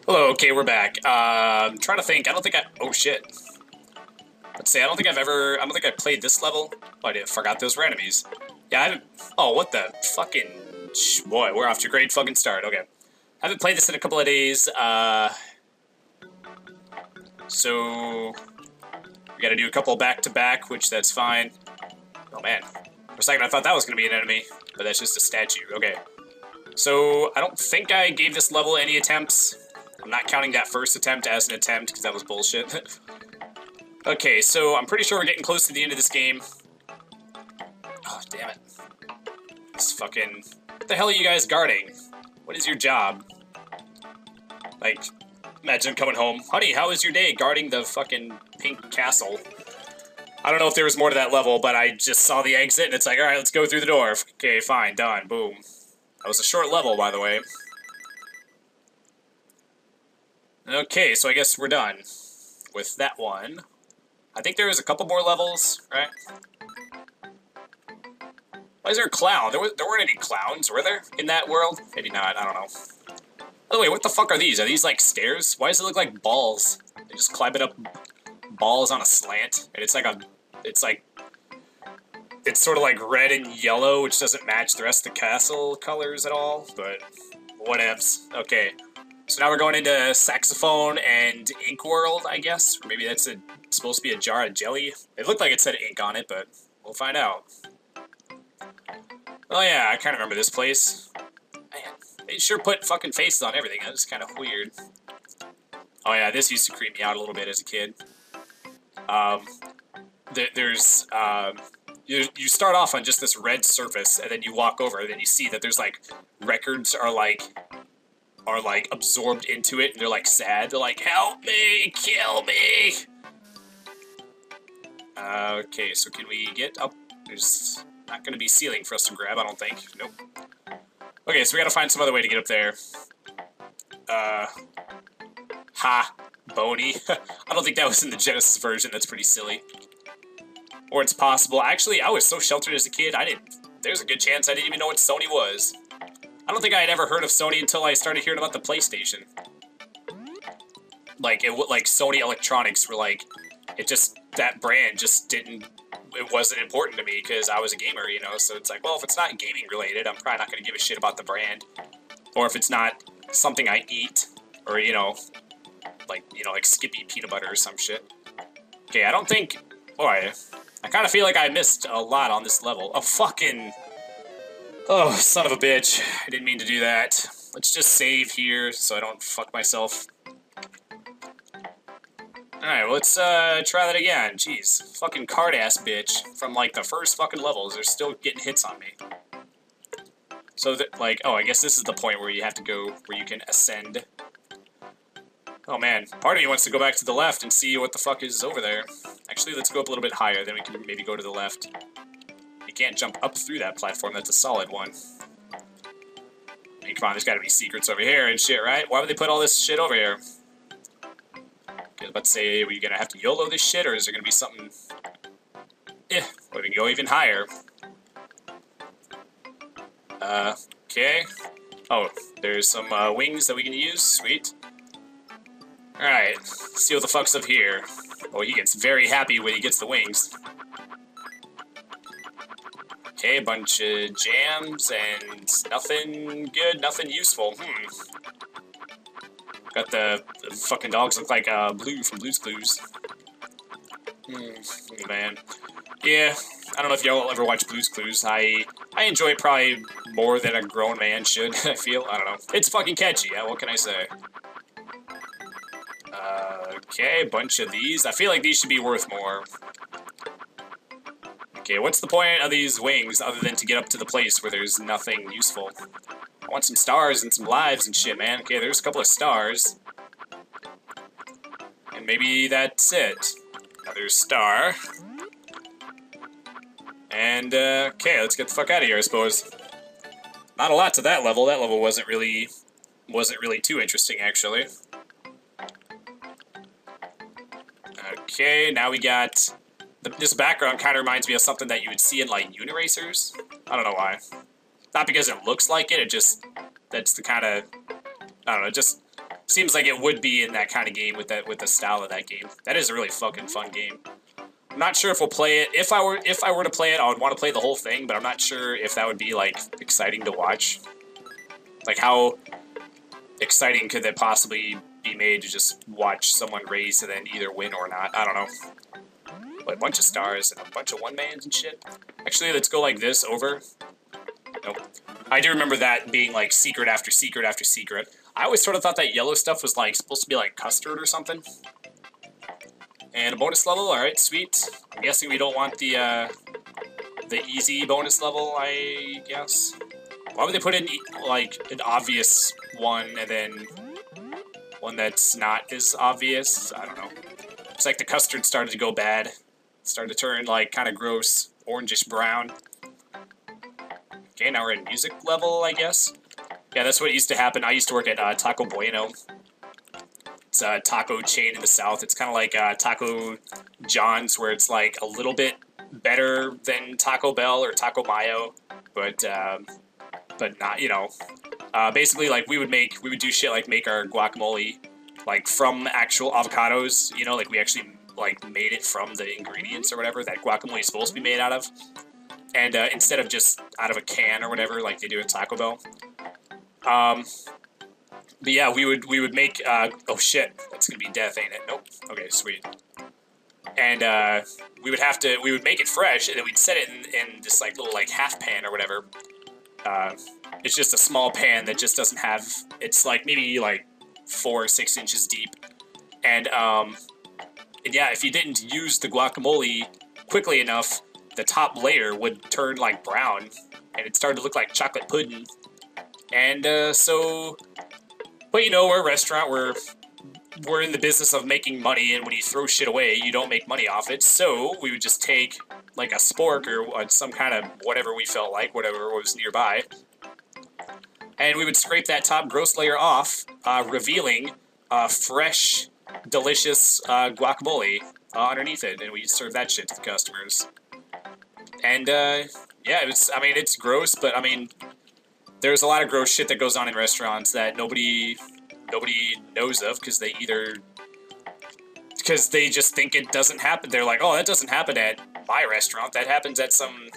Hello, okay, we're back. I'm trying to think. I don't think I. Oh shit. Let's see. I don't think I've ever. I don't think I played this level. Oh, I forgot those were enemies. Yeah, I haven't. Oh, what the fucking. Boy, we're off to a great fucking start. Okay. I haven't played this in a couple of days. So. We gotta do a couple back to back, which that's fine. Oh man. For a second, I thought that was gonna be an enemy, but that's just a statue. Okay. So, I don't think I gave this level any attempts. I'm not counting that first attempt as an attempt, because that was bullshit. Okay, so I'm pretty sure we're getting close to the end of this game. Oh, damn it. This fucking... What the hell are you guys guarding? What is your job? Like, imagine coming home. Honey, how was your day guarding the fucking pink castle? I don't know if there was more to that level, but I just saw the exit, and it's like, alright, let's go through the door. Okay, fine, done, boom. That was a short level, by the way. Okay, so I guess we're done with that one. I think there was a couple more levels, right? Why is there a clown? There weren't any clowns, were there, in that world? Maybe not, I don't know. By the way, what the fuck are these? Are these, like, stairs? Why does it look like balls? They just climb it up balls on a slant. And it's like a... It's like... It's sort of like red and yellow, which doesn't match the rest of the castle colors at all, but... Whatevs. Okay. So now we're going into saxophone and ink world, I guess. Or maybe that's supposed to be a jar of jelly. It looked like it said ink on it, but we'll find out. Oh yeah, I kind of remember this place. Man, they sure put fucking faces on everything. That was kind of weird. Oh yeah, this used to creep me out a little bit as a kid. You start off on just this red surface, and then you walk over, and then you see that there's like records are like absorbed into it, and they're like sad. They're like, "Help me, kill me." Okay, so can we get up? There's not going to be ceiling for us to grab, I don't think. Nope. Okay, so we got to find some other way to get up there. Boney. I don't think that was in the Genesis version. That's pretty silly. Or it's possible. Actually, I was so sheltered as a kid. There's a good chance I didn't even know what Sony was. I don't think I had ever heard of Sony until I started hearing about the PlayStation. Like Sony Electronics were like, that brand just didn't, it wasn't important to me because I was a gamer, you know, so it's like, well, if it's not gaming related, I'm probably not going to give a shit about the brand. Or if it's not something I eat, or, like Skippy peanut butter or some shit. Okay, I don't think, boy, I kind of feel like I missed a lot on this level. Oh, son of a bitch. I didn't mean to do that. Let's just save here so I don't fuck myself. Alright, well, let's try that again. Jeez. Fucking card-ass bitch from, like, the first fucking levels. They're still getting hits on me. So, oh, I guess this is the point where you have to go, where you can ascend. Oh, man. Part of me wants to go back to the left and see what the fuck is over there. Actually, let's go up a little bit higher, then we can maybe go to the left. You can't jump up through that platform, that's a solid one. I mean, come on, there's gotta be secrets over here and shit, right? Why would they put all this shit over here? Okay, I was about to say, are you gonna have to YOLO this shit, or is there gonna be something... Well, we can go even higher. Okay. Oh, there's some, wings that we can use, sweet. Alright, let's see what the fuck's up here. Oh, he gets very happy when he gets the wings. Okay, a bunch of jams and nothing good, nothing useful. Got the fucking dogs look like Blue from Blue's Clues. Man. Yeah, I don't know if y'all ever watch Blue's Clues. I enjoy it probably more than a grown man should, I feel. I don't know. It's fucking catchy, yeah, what can I say? Okay, a bunch of these. I feel like these should be worth more. Okay, what's the point of these wings other than to get up to the place where there's nothing useful? I want some stars and some lives and shit, man. Okay, there's a couple of stars. And maybe that's it. Another star. And, okay, let's get the fuck out of here, I suppose. Not a lot to that level. That level wasn't really too interesting, actually. Okay, now we got... This background kind of reminds me of something that you would see in, like, Uniracers. I don't know why. Not because it looks like it, that's the kind of... I don't know, just Seems like it would be in that kind of game with the style of that game. That is a really fucking fun game. I'm not sure if we'll play it. If I were to play it, I would want to play the whole thing, but I'm not sure if that would be like exciting to watch. Like how exciting could that possibly be made to just watch someone race and then either win or not? I don't know. But a bunch of stars and a bunch of one-mans and shit. Actually, let's go like this over. Nope. I do remember that being like secret after secret after secret. I always sort of thought that yellow stuff was like supposed to be like custard or something. And a bonus level, alright, sweet. I'm guessing we don't want the easy bonus level, I guess. Why would they put in, like, an obvious one and then one that's not as obvious? I don't know. It's like the custard started to go bad. It started to turn, like, kind of gross, orangish brown. Okay, now we're at music level, I guess. Yeah, that's what used to happen. I used to work at Taco Bueno. It's a taco chain in the South. It's kind of like Taco John's, where it's like a little bit better than Taco Bell or Taco Mayo, but not, you know. Basically, like we would do shit like make our guacamole like from actual avocados. You know, like we actually like made it from the ingredients or whatever that guacamole is supposed to be made out of, and instead of just out of a can or whatever like they do at Taco Bell. But yeah, we would make, oh shit, that's gonna be death, ain't it? Nope. Okay, sweet. And, we would make it fresh, and then we'd set it in this, like, little, like, half pan or whatever. It's just a small pan that just doesn't have, it's, like, maybe, like, 4 or 6 inches deep. And yeah, if you didn't use the guacamole quickly enough, the top layer would turn, like, brown, and it started to look like chocolate pudding. And, so... But, you know, we're a restaurant, we're in the business of making money, and when you throw shit away, you don't make money off it, so we would just take, like, a spork or some kind of whatever we felt like, whatever was nearby, and we would scrape that top gross layer off, revealing fresh, delicious guacamole underneath it, and we'd serve that shit to the customers. And, yeah, I mean, it's gross, but, I mean... There's a lot of gross shit that goes on in restaurants that nobody knows of because they just think it doesn't happen. They're like, oh, that doesn't happen at my restaurant. That happens at some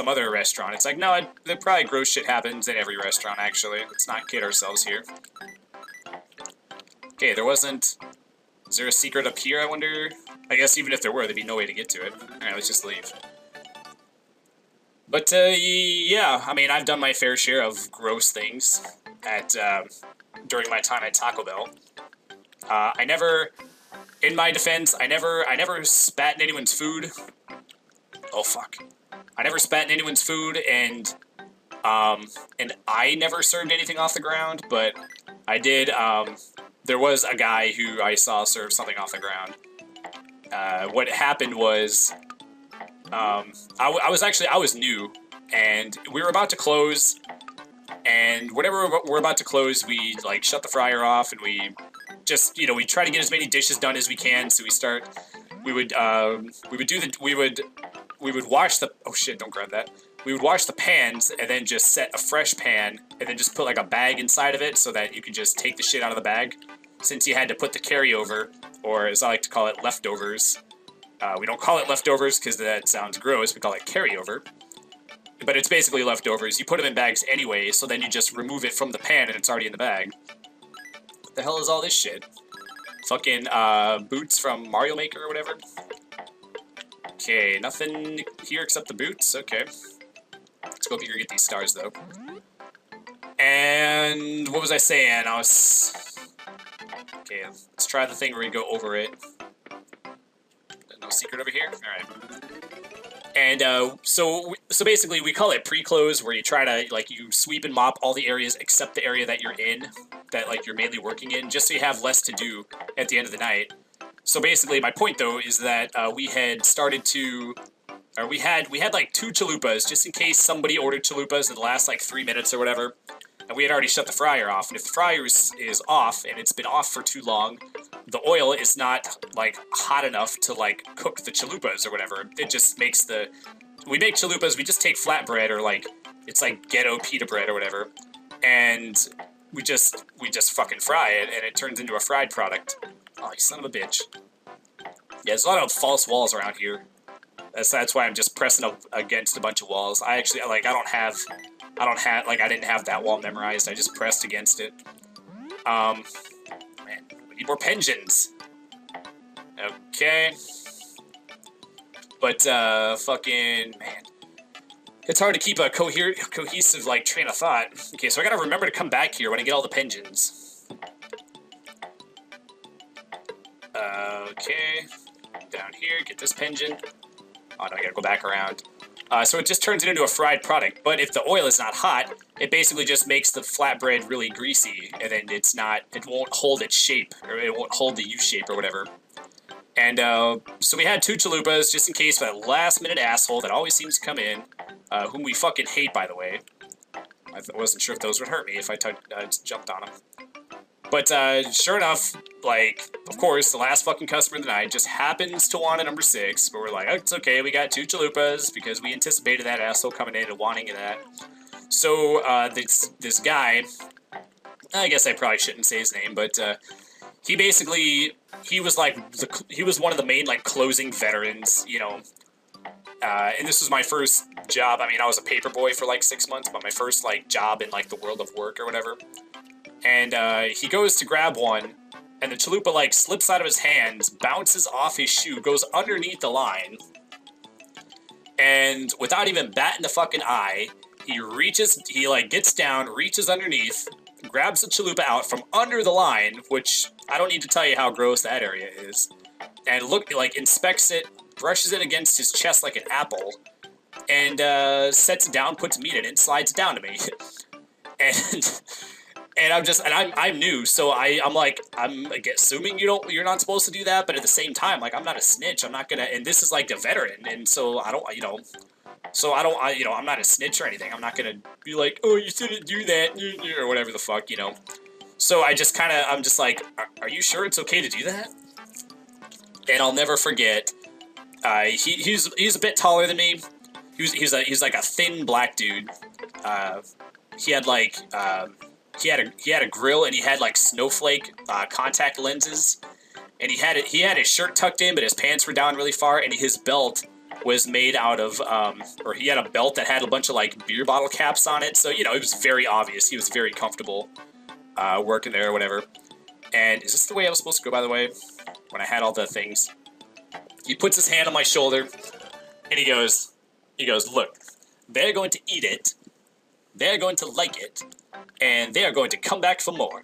other restaurant. It's like, no, there probably gross shit happens in every restaurant, actually. Let's not kid ourselves here. Okay, there wasn't... Is there a secret up here, I wonder? I guess even if there were, there'd be no way to get to it. Alright, let's just leave. But, yeah, I mean, I've done my fair share of gross things at, during my time at Taco Bell. I never, in my defense, I never spat in anyone's food. Oh, fuck. I never spat in anyone's food, and I never served anything off the ground, but I did, there was a guy who I saw serve something off the ground. What happened was... I was new, and we were about to close, and whenever we're about to close, we, like, shut the fryer off, and we just, you know, we try to get as many dishes done as we can, so we would wash the, oh shit, don't grab that. We would wash the pans, and then just set a fresh pan, and then just put, like, a bag inside of it, so that you could just take the shit out of the bag, since you had to put the carryover, or as I like to call it, leftovers. We don't call it leftovers because that sounds gross. We call it carryover. But it's basically leftovers. You put them in bags anyway, so then you just remove it from the pan and it's already in the bag. What the hell is all this shit? Fucking, boots from Mario Maker or whatever? Okay, nothing here except the boots. Okay. Let's go over here and get these stars, though. And what was I saying? Okay, let's try the thing where we go over it. No secret over here? Alright. And, so basically we call it pre-close, where you try to, like, you sweep and mop all the areas except the area that you're in, that, like, you're mainly working in, just so you have less to do at the end of the night. So basically, my point, though, is that, we had started to... Or we had, like, 2 chalupas, just in case somebody ordered chalupas in the last, like, 3 minutes or whatever. And we had already shut the fryer off, and if the fryer is off, and it's been off for too long, the oil is not, like, hot enough to, like, cook the chalupas or whatever. It just makes the... We make chalupas, we just take flatbread, or, like, it's like ghetto pita bread or whatever, and we just fucking fry it, and it turns into a fried product. Oh, you son of a bitch. Yeah, there's a lot of false walls around here. That's why I'm just pressing up against a bunch of walls. I actually, like, I didn't have that wall memorized. I just pressed against it. Man, we need more pensions. Okay. But, fucking, man. It's hard to keep a cohesive, like, train of thought. Okay, so I gotta remember to come back here when I get all the pensions. Okay. Down here, get this pension. Oh, no, I gotta go back around. So it just turns it into a fried product, but if the oil is not hot, it basically just makes the flatbread really greasy, and then it won't hold its shape, or it won't hold the U shape or whatever. And, so we had 2 chalupas, just in case for that last-minute asshole that always seems to come in, whom we fucking hate, by the way. I wasn't sure if those would hurt me if I jumped on them. But, sure enough, like, of course, the last fucking customer of the night just happens to want a number 6, but we're like, oh, it's okay, we got 2 chalupas, because we anticipated that asshole coming in and wanting that. So, this guy, I guess I probably shouldn't say his name, but, he basically, he was one of the main, like, closing veterans, you know, and this was my first job. I mean, I was a paper boy for, like, 6 months, but my first, like, job in, like, the world of work or whatever. And, he goes to grab one, and the chalupa, like, slips out of his hands, bounces off his shoe, goes underneath the line, and without even batting the fucking eye, he, like, gets down, reaches underneath, grabs the chalupa out from under the line, which I don't need to tell you how gross that area is, and inspects it, brushes it against his chest like an apple, and, sets it down, puts meat in it, and slides it down to me. And I'm new, so I'm assuming you're not supposed to do that, but at the same time, like, I'm not a snitch, I'm not gonna, and this is, like, a veteran, and so I'm not a snitch or anything, I'm not gonna be like, oh, you shouldn't do that, or whatever the fuck, you know. So I'm just like, are you sure it's okay to do that? And I'll never forget, he's a bit taller than me, he's like a thin black dude, he had like, he had a grill, and he had like snowflake contact lenses, and he had his shirt tucked in, but his pants were down really far, and his belt was made out of or he had a belt that had a bunch of like beer bottle caps on it, so you know it was very obvious he was very comfortable working there or whatever. And is this the way I was supposed to go, by the way? When I had all the things, he puts his hand on my shoulder, and he goes, look, they're going to eat it, they're going to like it, and they are going to come back for more.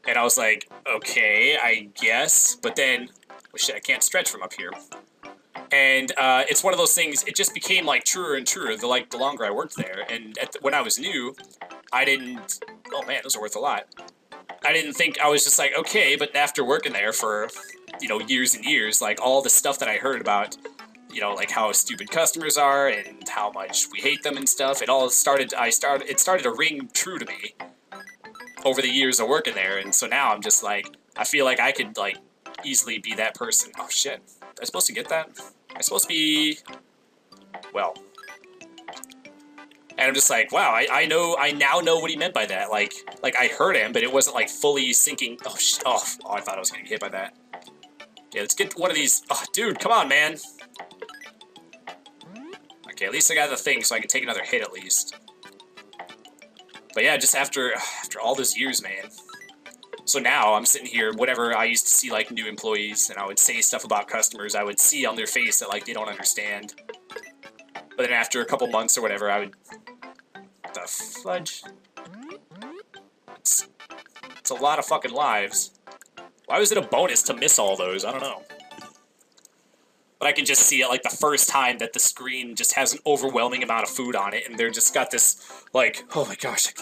And I was like, okay, I guess, but then, oh shit, I can't stretch from up here. And it's one of those things, it just became like truer and truer the longer I worked there. And when I was new, I didn't, oh man, those are worth a lot. I didn't think, I was just like, okay, but after working there for, you know, years and years, like all the stuff that I heard about, you know, like how stupid customers are and how much we hate them and stuff. It started to ring true to me over the years of working there. And so now I'm just like, I feel like I could like easily be that person. Oh shit, am I supposed to get that? Am I supposed to be, well, and I'm just like, wow, I now know what he meant by that. Like I heard him, but it wasn't like fully sinking. Oh I thought I was gonna get hit by that. Yeah, let's get one of these. Oh, dude, come on, man. Okay, at least I got the thing, so I can take another hit at least. But yeah, just after all those years, man. So now I'm sitting here, whatever, I used to see like new employees, and I would say stuff about customers, I would see on their face that like they don't understand. But then after a couple months or whatever, I would... What the fudge? It's a lot of fucking lives. Why was it a bonus to miss all those? I don't know. But I can just see it like the first time that the screen just has an overwhelming amount of food on it, and they're just got this, like, oh my gosh,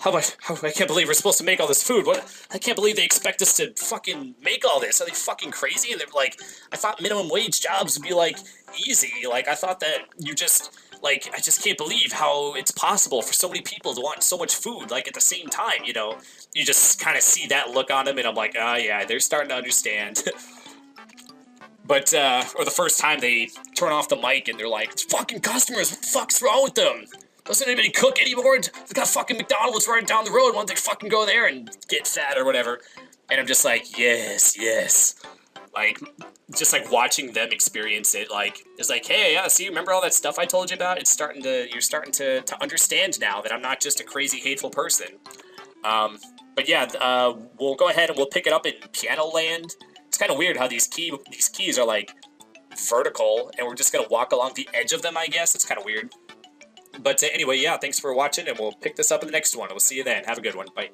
I can't believe we're supposed to make all this food. I can't believe they expect us to fucking make all this. Are they fucking crazy? And they're like, I thought minimum wage jobs would be, like, easy. Like, I thought that you just, like, I just can't believe how it's possible for so many people to want so much food, like, at the same time, you know? You just kind of see that look on them, and I'm like, oh, yeah, they're starting to understand. But, or the first time they turn off the mic and they're like, fucking customers, what the fuck's wrong with them? Doesn't anybody cook anymore? They got fucking McDonald's right down the road. Why don't they fucking go there and get fat or whatever? And I'm just like, yes, yes. Like, just like watching them experience it, like, it's like, hey, yeah, see, remember all that stuff I told you about? It's starting to, you're starting to understand now that I'm not just a crazy, hateful person. But yeah, we'll go ahead and we'll pick it up in Piano Land. It's kind of weird how these keys are like vertical, and we're just gonna walk along the edge of them, I guess. It's kind of weird. But anyway, yeah, thanks for watching, and we'll pick this up in the next one. We'll see you then. Have a good one. Bye.